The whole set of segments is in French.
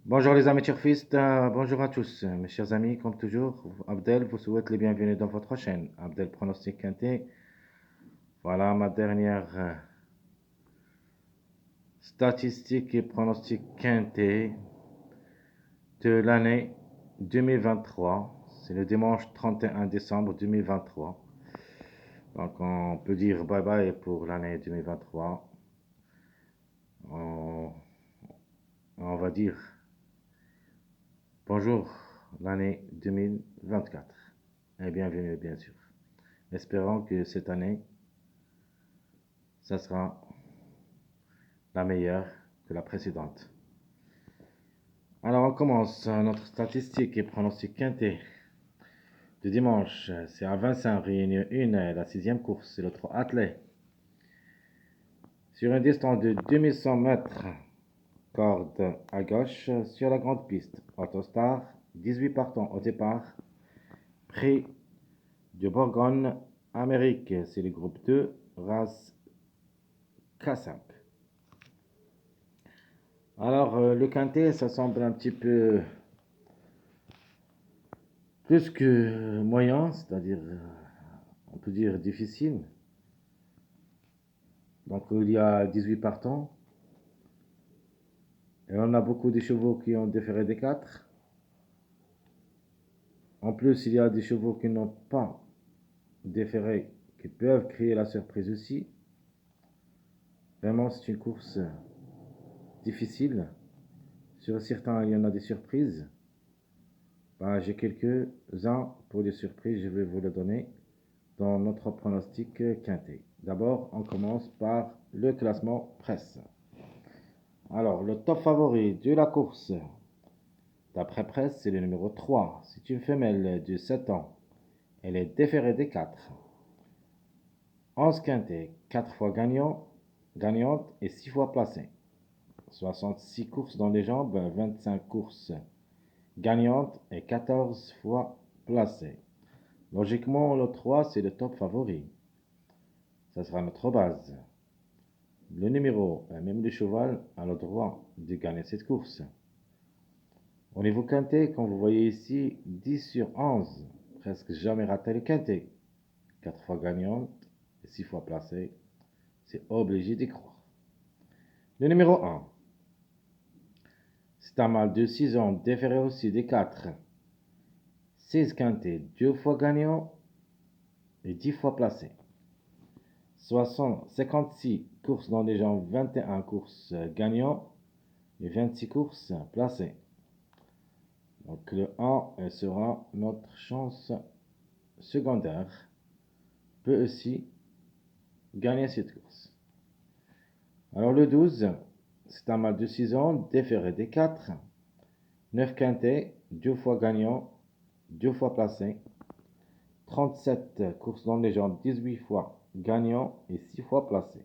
Bonjour les amis turfistes, bonjour à tous. Mes chers amis, comme toujours, Abdel vous souhaite les bienvenus dans votre chaîne. Abdel Pronostic Quintet. Voilà ma dernière statistique et pronostic Quintet de l'année 2023. C'est le dimanche 31 décembre 2023. Donc on peut dire bye bye pour l'année 2023. On, on va dire bonjour l'année 2024 et bienvenue bien sûr. Espérons que cette année, ça sera la meilleure que la précédente. Alors on commence notre statistique et pronostic quintet de dimanche. C'est à Vincennes, Réunion 1, la sixième course, c'est le 3 attelé. Sur une distance de 2100 mètres, corde à gauche sur la grande piste. Autostar, 18 partants au départ. Prix de Bourgogne, Amérique, c'est le groupe 2, race K5. Alors, le quintet, ça semble un petit peu plus que moyen, c'est-à-dire, on peut dire difficile. Donc, il y a 18 partants. Et on a beaucoup de chevaux qui ont déféré des 4. En plus, il y a des chevaux qui n'ont pas déféré, qui peuvent créer la surprise aussi. Vraiment, c'est une course difficile. Sur certains, il y en a des surprises. Ben, j'ai quelques-uns pour les surprises, je vais vous les donner dans notre pronostic quintet. D'abord, on commence par le classement presse. Alors, le top favori de la course, d'après presse, c'est le numéro 3. C'est une femelle de 7 ans. Elle est déférée des 4. 11 quintet, 4 fois gagnante et 6 fois placée. 66 courses dans les jambes, 25 courses gagnantes et 14 fois placées. Logiquement, le 3, c'est le top favori. Ça sera notre base. Le numéro, même le cheval, a le droit de gagner cette course. Au niveau quintet, comme vous voyez ici, 10 sur 11, presque jamais raté le quintet. 4 fois gagnante et 6 fois placée, c'est obligé d'y croire. Le numéro 1, c'est un mâle de 6 ans, déféré aussi des 4. 16 quintet, 2 fois gagnant et 10 fois placé. 56 courses dans les jambes, 21 courses gagnant et 26 courses placées. Donc le 1 sera notre chance secondaire. Peut aussi gagner cette course. Alors le 12, c'est un mâle de 6 ans, déféré des 4. 9 quintet, 2 fois gagnant, 2 fois placé. 37 courses dans les jambes, 18 fois gagnant et 6 fois placé.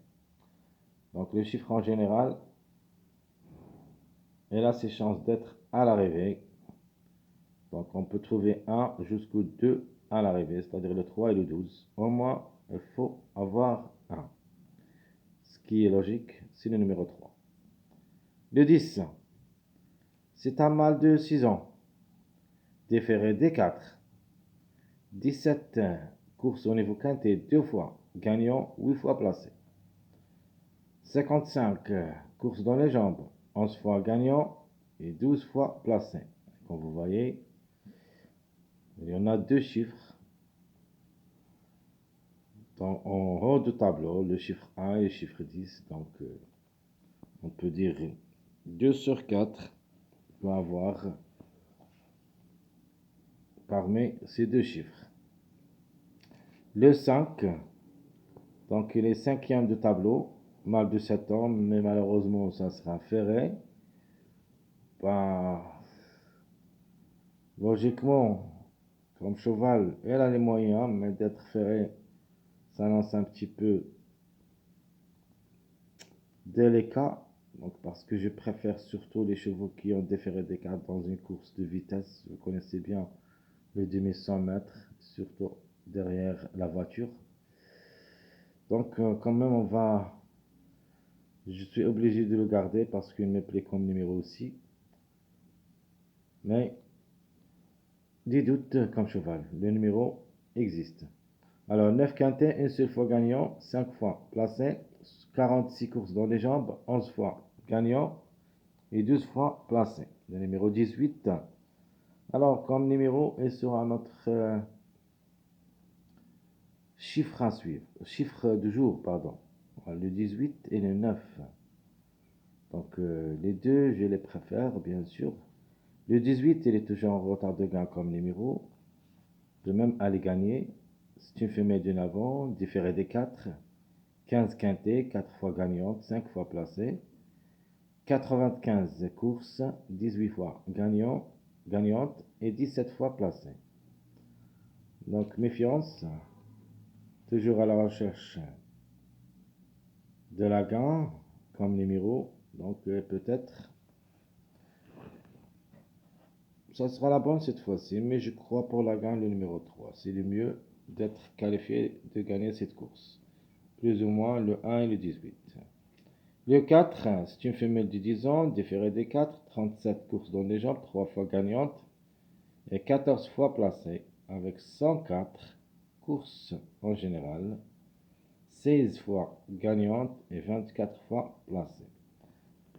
Donc le chiffre en général, elle a ses chances d'être à l'arrivée. Donc on peut trouver 1 jusqu'au 2 à l'arrivée, c'est-à-dire le 3 et le 12. Au moins, il faut avoir 1. Ce qui est logique, c'est le numéro 3. Le 10, c'est un mâle de 6 ans, déféré des 4. 17 courses au niveau quintet, 2 fois gagnant, 8 fois placé. 55 courses dans les jambes, 11 fois gagnant et 12 fois placé. Comme vous voyez, il y en a deux chiffres en haut du tableau, le chiffre 1 et le chiffre 10. Donc, on peut dire 2 sur 4 peut avoir parmi ces deux chiffres. Le 5, donc il est cinquième du tableau, mâle de 7 ans, mais malheureusement ça sera ferré. Ben, logiquement, comme cheval, elle a les moyens, mais d'être ferré, ça lance un petit peu délicat. Donc, parce que je préfère surtout les chevaux qui ont déféré des cartes dans une course de vitesse. Vous connaissez bien le demi 100 mètres, surtout derrière la voiture. Donc, quand même, je suis obligé de le garder parce qu'il me plaît comme numéro aussi. mais des doutes comme cheval. Le numéro existe. Alors, 9 quintet, une seule fois gagnant, 5 fois placé, 46 courses dans les jambes, 11 fois gagnant et 12 fois placé. Le numéro 18. Alors, comme numéro, il sera notre chiffre à suivre, chiffre du jour, pardon. Le 18 et le 9. Donc, les deux, je les préfère, bien sûr. Le 18, il est toujours en retard de gain comme numéro. De même à les gagner. C'est une femelle d'une avant, différée des 4. 15 quintés, 4 fois gagnante, 5 fois placée. 95 courses, 18 fois gagnante et 17 fois placée. Donc, méfiance. Toujours à la recherche de la gain comme numéro. Donc, peut-être, ça sera la bonne cette fois-ci. Mais je crois pour la gain, le numéro 3. C'est le mieux d'être qualifié de gagner cette course. Plus ou moins le 1 et le 18. Le 4, c'est une femelle de 10 ans, différée des 4, 37 courses dans les jambes, 3 fois gagnante et 14 fois placée, avec 104 courses en général, 16 fois gagnante et 24 fois placée.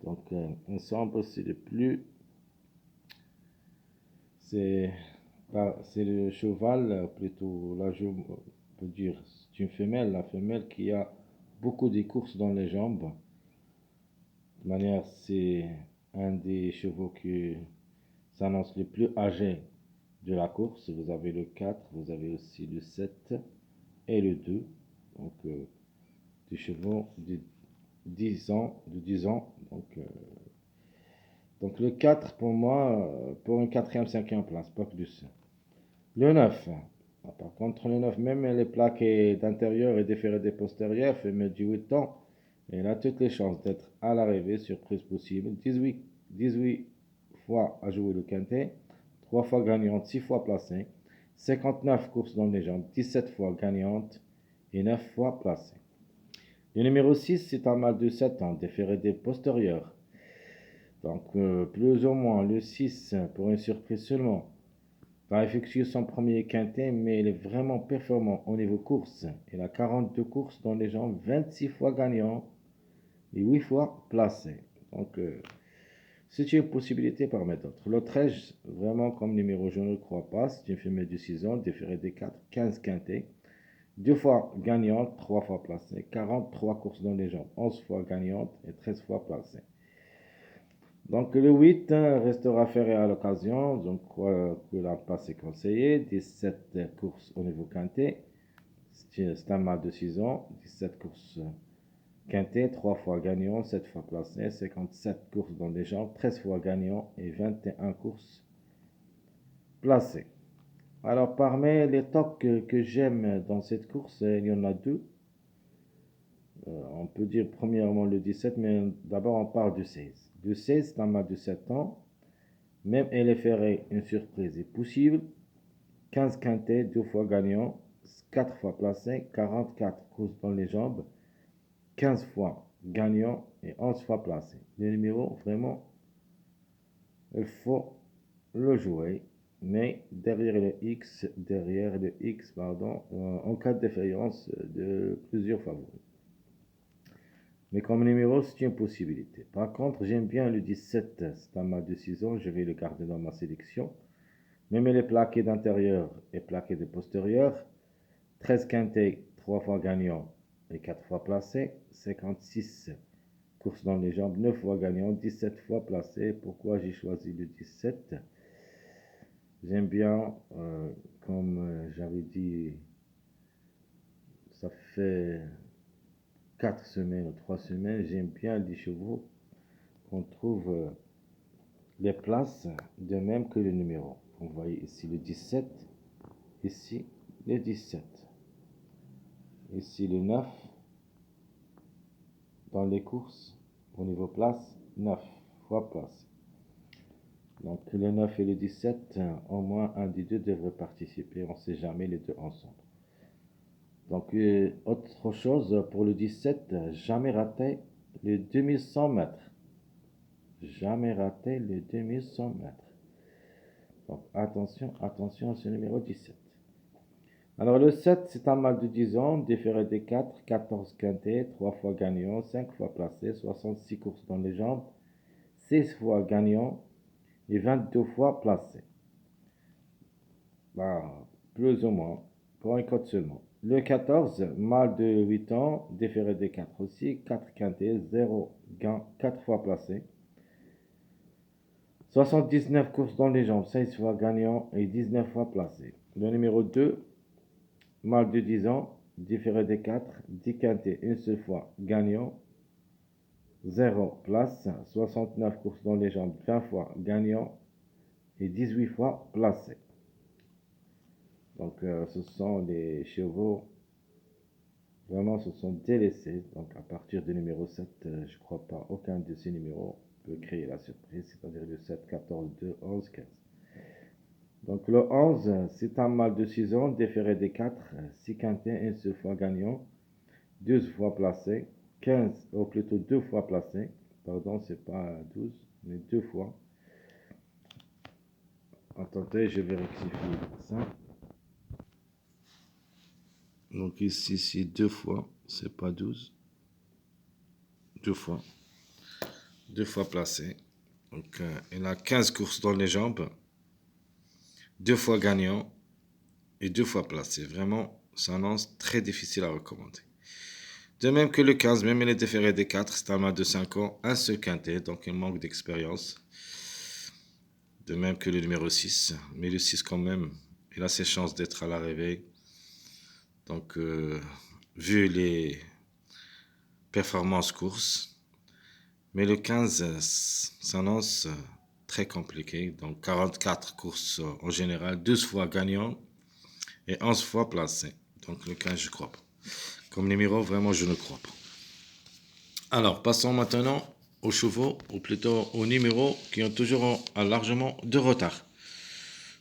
Donc, ensemble, c'est le plus. C'est le cheval, plutôt, là, je peux dire, c'est une femelle, la femelle qui a beaucoup de courses dans les jambes. De manière, c'est un des chevaux qui s'annonce le plus âgé de la course. Vous avez le 4, vous avez aussi le 7 et le 2. Donc, des chevaux de 10 ans. Donc le 4 pour moi, pour une quatrième, cinquième place, pas plus. Le 9. Par contre, le 9, même elle est plaquée d'intérieur et déférée des postérieurs, fait me 18 ans. Elle a toutes les chances d'être à l'arrivée, surprise possible. 18 fois à jouer le quintet, 3 fois gagnante, 6 fois placée, 59 courses dans les jambes, 17 fois gagnante et 9 fois placée. Le numéro 6, c'est un mâle de 7 ans, déféré des postérieurs. Donc, plus ou moins le 6 pour une surprise seulement. Va effectuer son premier quintet, mais il est vraiment performant au niveau course. Il a 42 courses dans les jambes, 26 fois gagnant et 8 fois placé. Donc, c'est une possibilité parmi d'autres. Le 13, vraiment comme numéro, je ne le crois pas. C'est une femelle de 6 ans, déférée des 4, 15 quintets. 2 fois gagnante, 3 fois placée. 43 courses dans les jambes, 11 fois gagnante et 13 fois placée. Donc le 8 restera ferré à l'occasion, donc je crois que la place est conseillée. 17 courses au niveau quintet, c'est un mâle de 6 ans. 17 courses quintet, 3 fois gagnant, 7 fois placé, 57 courses dans les jambes, 13 fois gagnant et 21 courses placées. Alors parmi les tocs que j'aime dans cette course, il y en a deux. On peut dire premièrement le 17, mais d'abord on part du 16. Le 16, c'est un mâle de 7 ans. Même elle est ferrée, une surprise est possible. 15 quintets, 2 fois gagnant, 4 fois placé, 44 courses dans les jambes, 15 fois gagnant et 11 fois placé. Le numéro, vraiment, il faut le jouer. Mais derrière le X, pardon, en cas de défaillance de plusieurs favoris. Mais comme numéro, c'est une possibilité. Par contre, j'aime bien le 17, c'est un mâle de 6 ans, je vais le garder dans ma sélection. Même elle est plaquée d'intérieur et plaquée de postérieur. 13 quintés, 3 fois gagnant et 4 fois placé. 56 courses dans les jambes, 9 fois gagnant, 17 fois placé. Pourquoi j'ai choisi le 17? J'aime bien, comme j'avais dit, ça fait 4 semaines ou 3 semaines, j'aime bien les chevaux qu'on trouve les places de même que le numéro. Vous voyez ici le 17, ici le 17. Ici le 9, dans les courses, au niveau place, 9 fois place. Donc le 9 et le 17, au moins un des deux devrait participer, on ne sait jamais les deux ensemble. Donc autre chose pour le 17, jamais raté les 2100 mètres. Jamais raté les 2100 mètres. Donc attention, attention à ce numéro 17. Alors le 7, c'est un mâle de 10 ans, déféré des 4, 14 quintés, 3 fois gagnant, 5 fois placé, 66 courses dans les jambes, 6 fois gagnant et 22 fois placé. Bah, plus ou moins, pour un code seulement. Le 14, mâle de 8 ans, déféré des 4 aussi, 4 quintés, 0 gain, 4 fois placé. 79 courses dans les jambes, 16 fois gagnant et 19 fois placé. Le numéro 2, mâle de 10 ans, différé des 4, 10 quintés, une seule fois gagnant, 0 place, 69 courses dans les jambes, 20 fois gagnant et 18 fois placé. Donc ce sont les chevaux, vraiment ce sont délaissés. Donc à partir du numéro 7, je ne crois pas aucun de ces numéros peut créer la surprise, c'est-à-dire le 7, 14, 2, 11, 15. Donc le 11, c'est un mâle de 6 ans, déféré des 4, 6 quintets, une seule fois gagnant, 12 fois placé, 15, ou plutôt 2 fois placé, pardon, c'est pas 12, mais 2 fois. Attendez, je vais rectifier ça. Donc ici, c'est 2 fois, c'est pas 12, 2 fois. 2 fois placé. Donc il a 15 courses dans les jambes, 2 fois gagnant et 2 fois placé. Vraiment, c'est un annonce très difficile à recommander. De même que le 15, même il est déféré des 4, c'est un mâle de 5 ans, un seul quintet, donc il manque d'expérience. De même que le numéro 6, mais le 6 quand même, il a ses chances d'être à l'arrivée. Donc, vu les performances courses, mais le 15 s'annonce très compliqué. Donc, 44 courses en général, 12 fois gagnant et 11 fois placé. Donc, le 15, je crois pas. Comme numéro, vraiment, je ne crois pas. Alors, passons maintenant aux chevaux, ou plutôt aux numéros qui ont toujours largement de retard.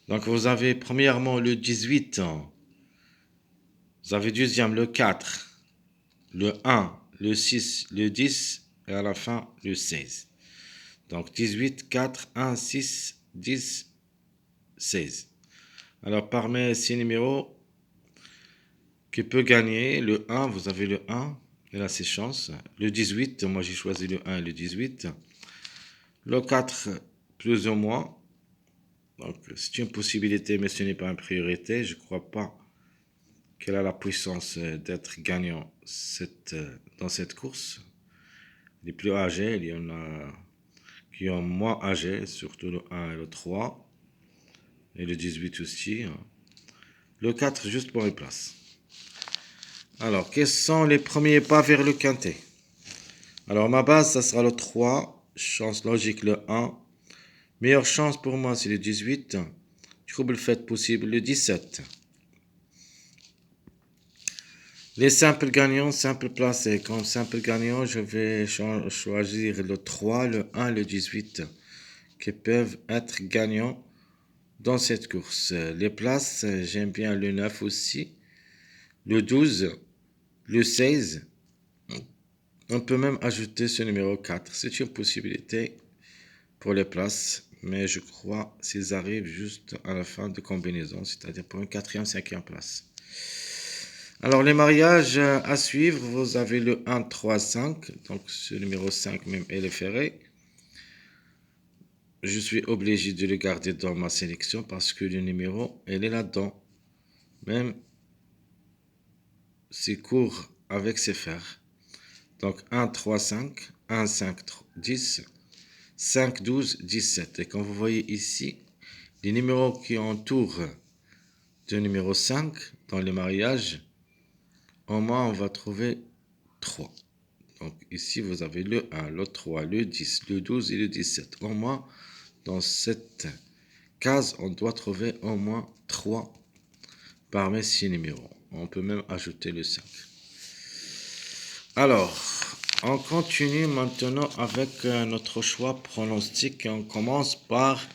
Donc, vous avez premièrement le 18, vous avez deuxième le 4, le 1, le 6, le 10 et à la fin le 16. Donc, 18, 4, 1, 6, 10, 16. Alors, parmi ces numéros qui peut gagner, le 1, vous avez le 1, il a ses chances. Le 18, moi j'ai choisi le 1 et le 18. Le 4, plus ou moins. Donc, c'est une possibilité, mais ce n'est pas une priorité. Je ne crois pas qu'elle a la puissance d'être gagnant dans cette course. Les plus âgés, il y en a qui ont moins âgés, surtout le 1 et le 3. Et le 18 aussi. Le 4, juste pour une place. Alors, quels sont les premiers pas vers le quintet? Alors, ma base, ça sera le 3. Chance logique, le 1. Meilleure chance pour moi, c'est le 18. Trouble fait possible, le 17. Les simples gagnants, simples placés. Comme simple gagnant, je vais choisir le 3, le 1, le 18 qui peuvent être gagnants dans cette course. Les places, j'aime bien le 9 aussi, le 12, le 16. On peut même ajouter ce numéro 4. C'est une possibilité pour les places, mais je crois s'ils arrivent juste à la fin de combinaison, c'est-à-dire pour une quatrième, cinquième place. Alors, les mariages à suivre, vous avez le 1, 3, 5. Donc, ce numéro 5 même, il est ferré. Je suis obligé de le garder dans ma sélection parce que le numéro, il est là-dedans. Même c'est court avec ses fers. Donc, 1, 3, 5. 1, 5, 10. 5, 12, 17. Et comme vous voyez ici, les numéros qui entourent le numéro 5 dans les mariages, au moins, on va trouver 3. Donc ici, vous avez le 1, le 3, le 10, le 12 et le 17. Au moins, dans cette case, on doit trouver au moins 3 parmi ces numéros. On peut même ajouter le 5. Alors, on continue maintenant avec notre choix pronostic et on commence par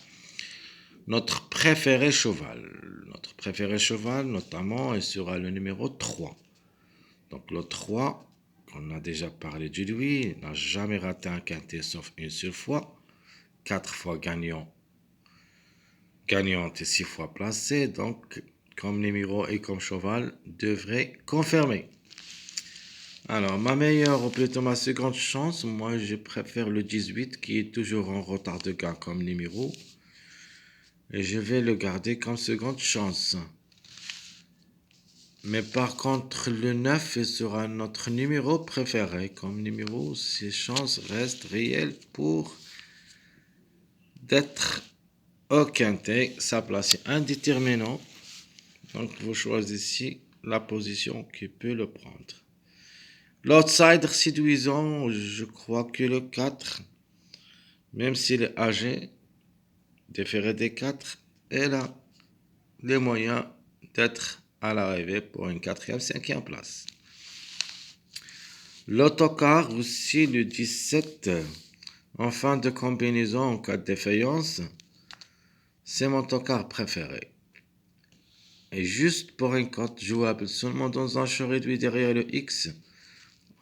notre préféré cheval. Notre préféré cheval, notamment, il sera le numéro 3. Donc le 3, on a déjà parlé de lui, il n'a jamais raté un quintet sauf une seule fois, 4 fois gagnant gagnante et 6 fois placée, donc comme numéro et comme cheval devrait confirmer. Alors, ma meilleure ou plutôt ma seconde chance, moi je préfère le 18 qui est toujours en retard de gain comme numéro. Et je vais le garder comme seconde chance. Mais par contre, le 9 sera notre numéro préféré. Comme numéro, ses chances restent réelles pour d'être au quintet. Sa place est indéterminante. Donc, vous choisissez la position qui peut le prendre. L'outsider séduisant, je crois que le 4, même s'il est âgé, déféré des 4, est là. Les moyens d'être à l'arrivée pour une quatrième, cinquième place. L'autocar aussi le 17 en fin de combinaison en cas de défaillance, c'est mon autocar préféré. Et juste pour une cote jouable seulement dans un champ réduit derrière le X,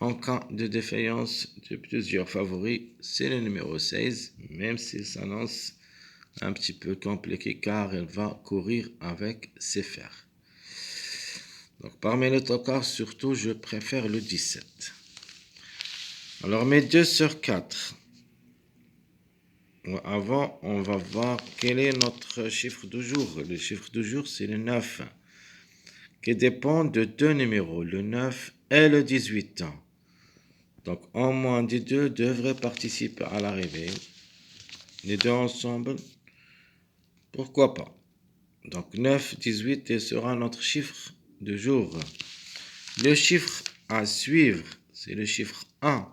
en cas de défaillance de plusieurs favoris, c'est le numéro 16, même s'il s'annonce un petit peu compliqué car elle va courir avec ses fers. Donc parmi les tocars, surtout, je préfère le 17. Alors mes 2 sur 4. Avant, on va voir quel est notre chiffre du jour. Le chiffre du jour, c'est le 9, qui dépend de 2 numéros, le 9 et le 18. Donc au moins des deux devraient participer à l'arrivée. Les deux ensemble, pourquoi pas. Donc 9, 18 sera notre chiffre du jour. Le chiffre à suivre, c'est le chiffre 1.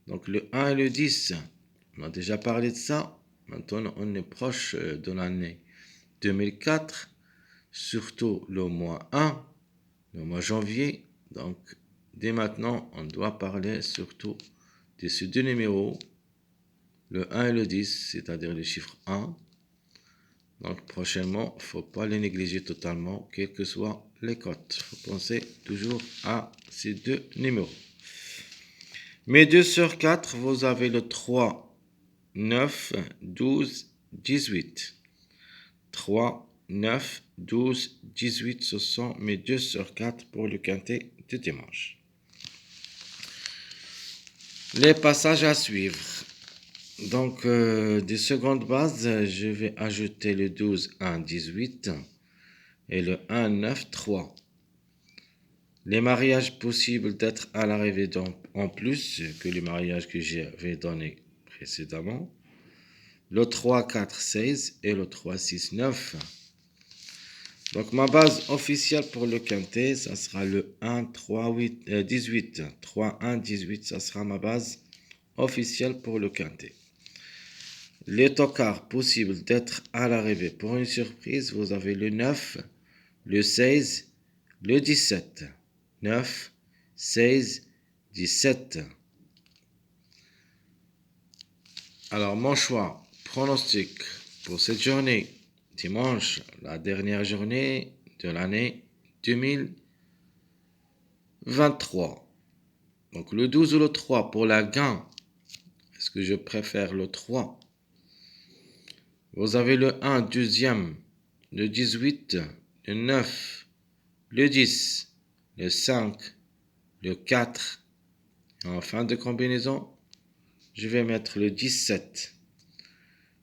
Donc le 1 et le 10, on a déjà parlé de ça. Maintenant, on est proche de l'année 2004, surtout le mois 1, le mois janvier. Donc, dès maintenant, on doit parler surtout de ces deux numéros, le 1 et le 10, c'est-à-dire le chiffre 1. Donc, prochainement, il ne faut pas les négliger totalement, quelles que soient les cotes. Il faut penser toujours à ces deux numéros. Mes 2 sur 4, vous avez le 3, 9, 12, 18. 3, 9, 12, 18, ce sont mes 2 sur 4 pour le quintet de dimanche. Les passages à suivre. Donc, des secondes bases, je vais ajouter le 12, 1, 18 et le 1, 9, 3. Les mariages possibles d'être à l'arrivée en plus que les mariages que j'avais donnés précédemment. Le 3, 4, 16 et le 3, 6, 9. Donc ma base officielle pour le quintet, ça sera le 1, 3, 8, 18. 3, 1, 18, ça sera ma base officielle pour le quintet. Les tocards possibles d'être à l'arrivée pour une surprise, vous avez le 9, le 16, le 17. 9, 16, 17. Alors mon choix, pronostic pour cette journée, dimanche, la dernière journée de l'année 2023. Donc le 12 ou le 3 pour la gain. Est-ce que je préfère le 3? Vous avez le 1, deuxième, le 18, le 9, le 10, le 5, le 4. Et en fin de combinaison, je vais mettre le 17.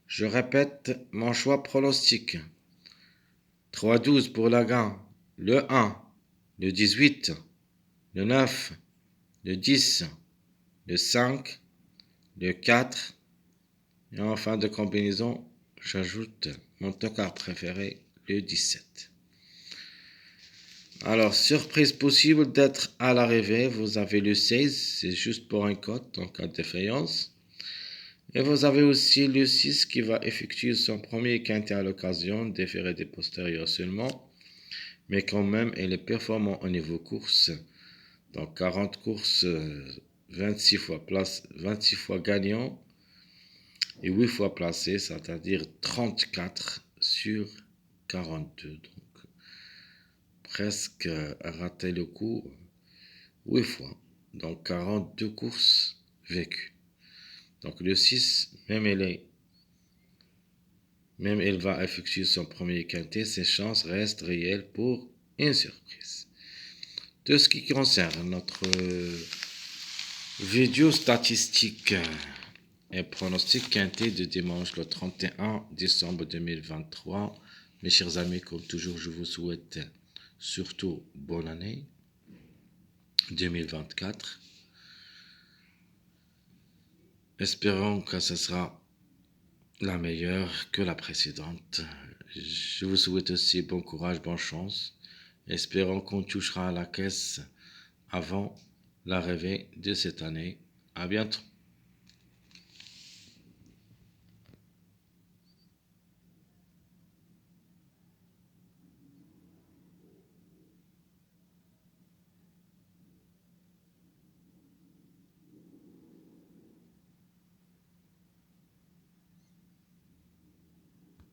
Je répète mon choix pronostic. 3, 12 pour la gain. Le 1, le 18, le 9, le 10, le 5, le 4. Et en fin de combinaison, j'ajoute mon tocard préféré, le 17. Alors, surprise possible d'être à l'arrivée, vous avez le 16, c'est juste pour un cote en cas de défaillance. Et vous avez aussi le 6 qui va effectuer son premier quintet à l'occasion, déféré des postérieurs seulement. Mais quand même, il est performant au niveau course. Donc 40 courses, 26 fois gagnant et 8 fois placé, c'est-à-dire 34 sur 42. Donc presque raté le coup 8 fois. Donc 42 courses vécues. Donc le 6, Même il va effectuer son premier quintet, ses chances restent réelles pour une surprise. De ce qui concerne notre vidéo statistique et pronostic quintet de dimanche le 31 décembre 2023, mes chers amis, comme toujours, je vous souhaite surtout bonne année 2024. Espérons que ce sera la meilleure que la précédente. Je vous souhaite aussi bon courage, bonne chance. Espérons qu'on touchera à la caisse avant l'arrivée de cette année. À bientôt.